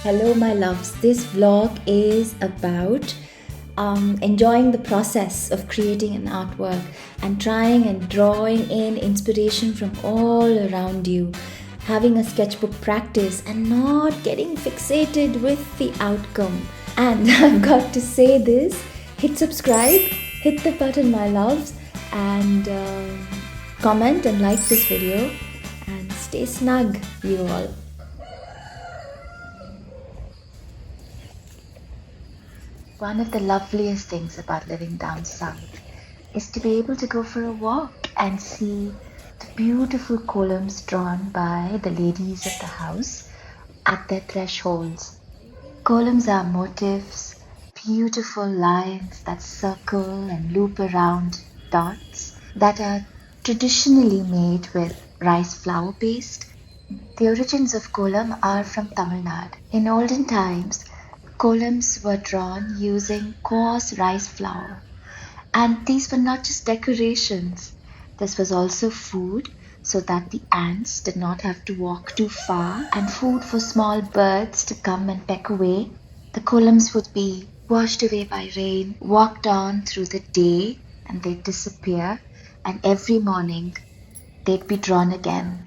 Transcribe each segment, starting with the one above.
Hello, my loves. This vlog is about enjoying the process of creating an artwork and trying and drawing in inspiration from all around you, having a sketchbook practice and not getting fixated with the outcome. And I've got to say this, hit subscribe, hit the button, my loves, and comment and like this video, and stay snug, you all. One of the loveliest things about living down south is to be able to go for a walk and see the beautiful columns drawn by the ladies of the house at their thresholds. Columns are motifs, beautiful lines that circle and loop around dots that are traditionally made with rice flour paste. The origins of kolam are from Tamil Nadu. In olden times, columns were drawn using coarse rice flour, and these were not just decorations. This was also food, so that the ants did not have to walk too far, and food for small birds to come and peck away. The columns would be washed away by rain, walked on through the day, and they'd disappear, and every morning they'd be drawn again.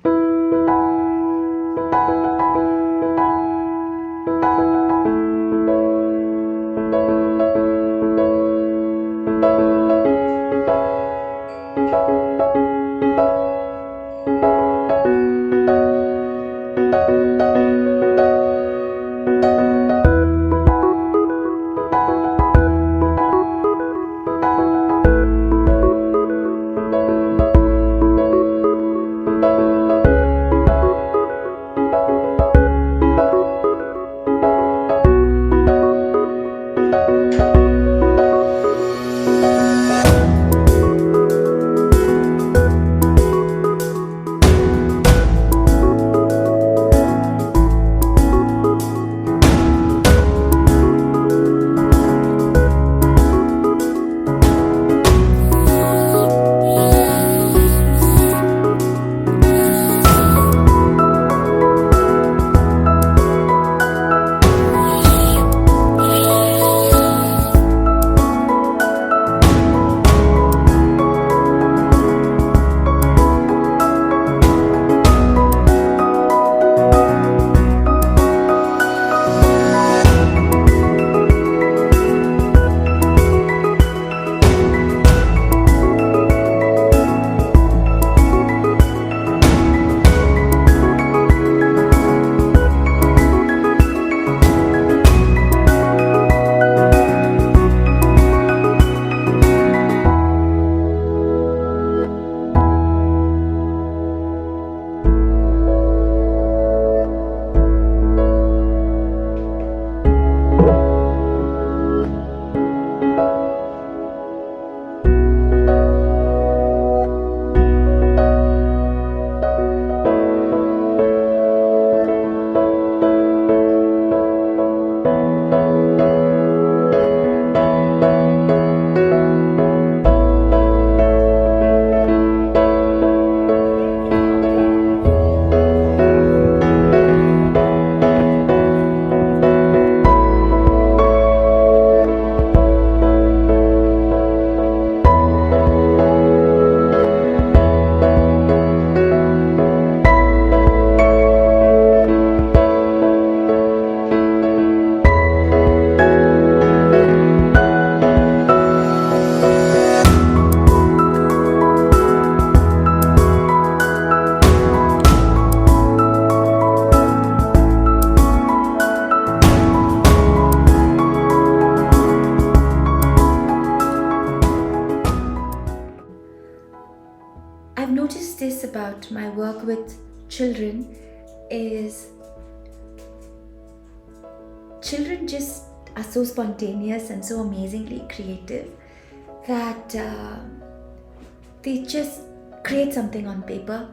I've noticed this about my work with children is children just are so spontaneous and so amazingly creative that they just create something on paper.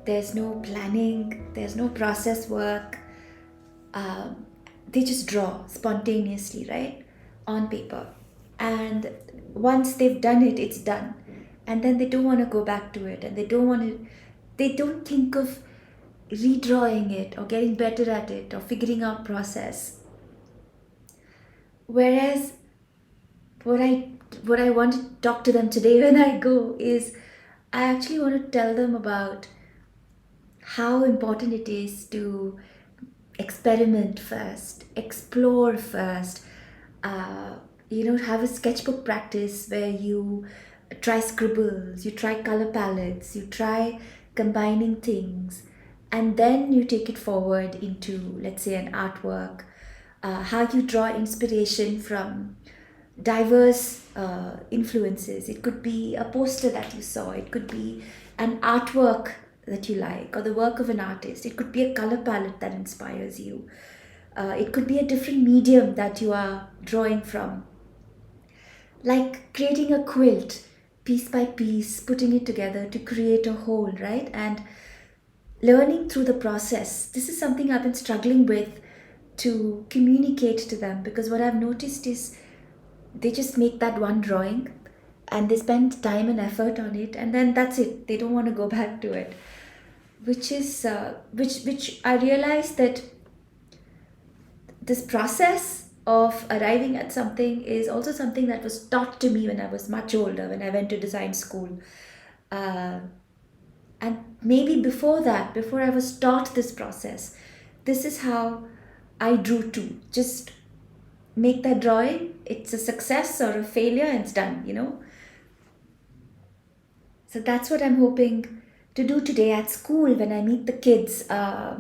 There's no planning, there's no process work. They just draw spontaneously, right, on paper. And once they've done it, it's done. and then they don't want to go back to it, and they don't think of redrawing it or getting better at it or figuring out process. Whereas what I what I want to talk to them today when I go is I actually want to tell them about how important it is to experiment first, explore first, uh, have a sketchbook practice where you try scribbles, you try color palettes, you try combining things, and then you take it forward into, let's say, an artwork. How you draw inspiration from diverse influences. It could be a poster that you saw, it could be an artwork that you like, or the work of an artist, it could be a color palette that inspires you, it could be a different medium that you are drawing from, like creating a quilt piece by piece, putting it together to create a whole, right? And learning through the process. This is something I've been struggling with to communicate to them, because what I've noticed is they just make that one drawing and they spend time and effort on it, and then that's it, they don't want to go back to it, which is which I realized that this process of arriving at something is also something that was taught to me when I was much older, when I went to design school. uh, and maybe before that, before I was taught this process, this is how I drew too. Just make that drawing, it's a success or a failure, and it's done. So that's what I'm hoping to do today at school when I meet the kids. I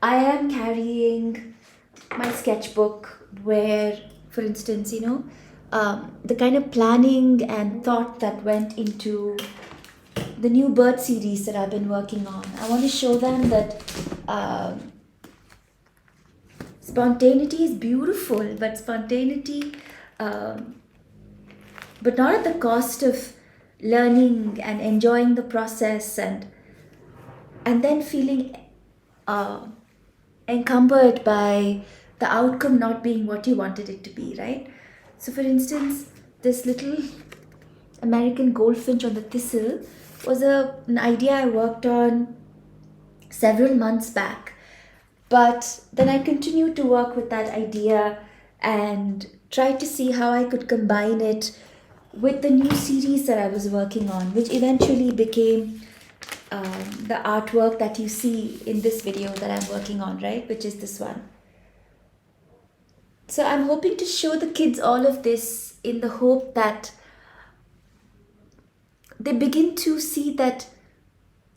am carrying my sketchbook where, for instance, the kind of planning and thought that went into the new bird series that I've been working on. I want to show them that spontaneity is beautiful, but um, but not at the cost of learning and enjoying the process, and then feeling uh, encumbered by the outcome not being what you wanted it to be, right? So, for instance, this little American goldfinch on the thistle was an idea I worked on several months back. But then I continued to work with that idea and tried to see how I could combine it with the new series that I was working on, which eventually became the artwork that you see in this video that I'm working on, right? Which is this one. So I'm hoping to show the kids all of this in the hope that they begin to see that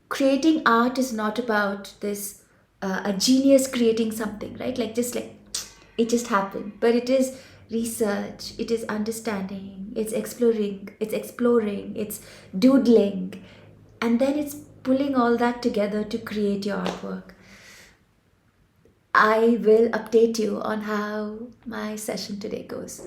creating art is not about this a genius creating something, right? Like just like it just happened, but it is research, it is understanding, it's exploring, it's doodling, and then it's pulling all that together to create your artwork. I will update you on how my session today goes.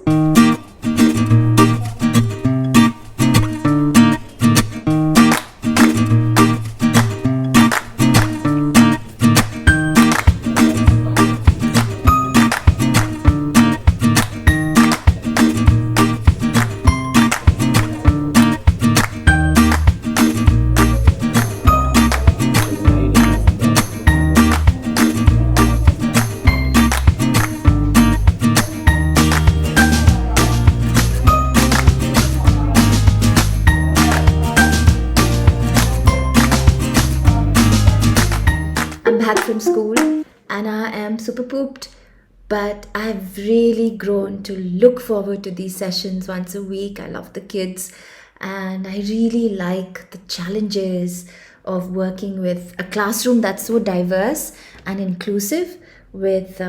I'm back from school and I am super pooped, but I've really grown to look forward to these sessions once a week. I love the kids and I really like the challenges of working with a classroom that's so diverse and inclusive, with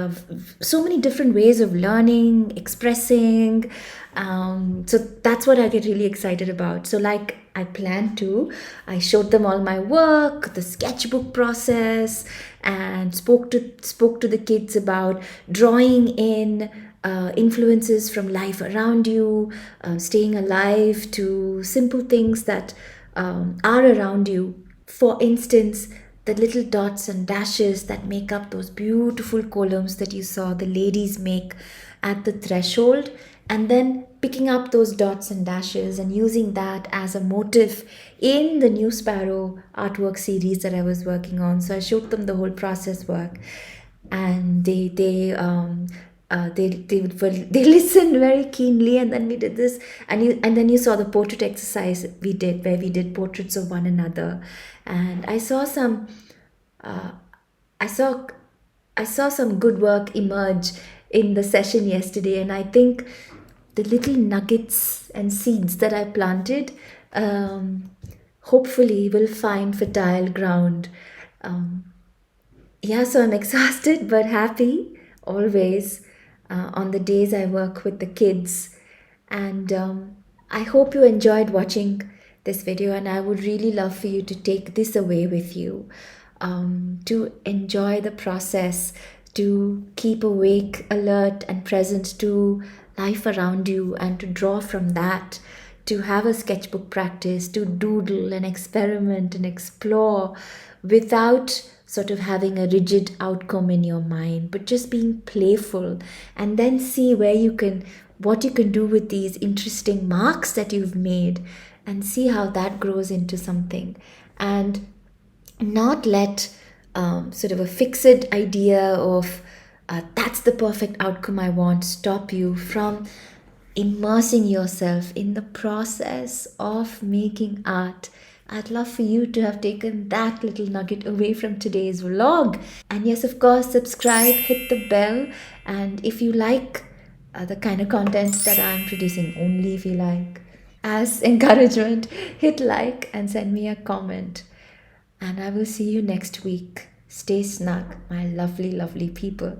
so many different ways of learning, expressing. So that's what I get really excited about. So, like I planned to, I showed them all my work, the sketchbook process, and spoke to the kids about drawing in influences from life around you, staying alive to simple things that are around you. For instance, the little dots and dashes that make up those beautiful columns that you saw the ladies make at the threshold, and then picking up those dots and dashes and using that as a motif in the new sparrow artwork series that I was working on. So I showed them the whole process work, and they listened very keenly. And then we did this, and then you saw the portrait exercise we did, where we did portraits of one another. And uh, I saw I saw some good work emerge in the session yesterday, and I think the little nuggets and seeds that I planted, um, hopefully will find fertile ground. Um, yeah, so I'm exhausted but happy always on the days I work with the kids. And I hope you enjoyed watching this video, and I would really love for you to take this away with you, to enjoy the process, to keep awake, alert, and present to life around you, and to draw from that, to have a sketchbook practice, to doodle and experiment and explore without sort of having a rigid outcome in your mind, but just being playful, and then see where you can, what you can do with these interesting marks that you've made, and see how that grows into something. And not let sort of a fixed idea of that's the perfect outcome I want stop you from immersing yourself in the process of making art. I'd love for you to have taken that little nugget away from today's vlog. And yes, of course, subscribe, hit the bell, and if you like the kind of content that I'm producing, only if you like, as encouragement, hit like and send me a comment. And I will see you next week. Stay snug, my lovely, lovely people.